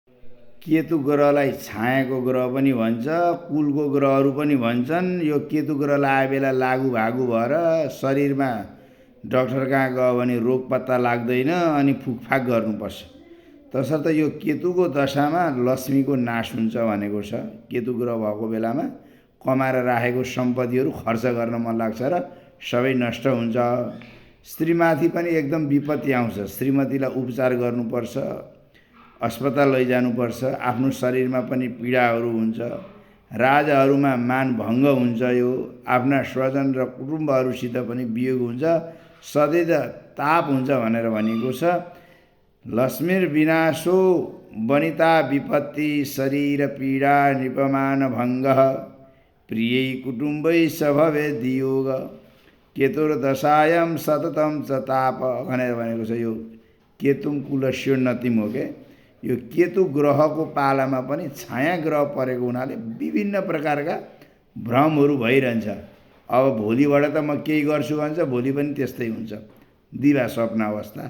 केतु ग्रहलाई छायाको ग्रह पनि भन्छ, कुलको ग्रहहरू पनि भन्छन्। यो केतु ग्रहलाई आए बेला लागु भागु भएर शरीरमा डाक्टर कहाँ गयो भने रोग पत्ता लाग्दैन अनि फुकफाक गर्नुपर्छ। तसर्थ यो केतुको दशामा लक्ष्मीको नाश हुन्छ भनेको छ। केतु ग्रह भएको बेलामा कमाएर राखेको सम्पत्तिहरू खर्च गर्न मन लाग्छ र सबै नष्ट हुन्छ। स्त्रीमाथि पनि एकदम विपत्ति आउँछ। श्रीमतीलाई उपचार गर्नुपर्छ, अस्पताल लैजानुपर्छ। आफ्नो शरीरमा पनि पीडाहरू हुन्छ। राजाहरूमा मानभङ्ग हुन्छ। यो आफ्ना स्वजन र कुटुम्बहरूसित पनि वियोग हुन्छ। सदैव ताप हुन्छ भनेर भनिएको छ। लक्ष्मीर विनाशो वनिता विपत्ति शरीर पीडा नृपमान भङ्ग प्रियै कुटुम्बै सभवे दियोग केतुर दशायाम सततम च ताप भनेर भनेको छ। यो केतुम कुलस्योन्नतिम हो के। यो केतु ग्रहको पालामा पनि छाया ग्रह परेको हुनाले विभिन्न प्रकारका भ्रमहरू भइरहन्छ। अब भोलिबाट त म केही गर्छु भन्छ, भोलि पनि त्यस्तै हुन्छ। दिवा स्वप्न अवस्था।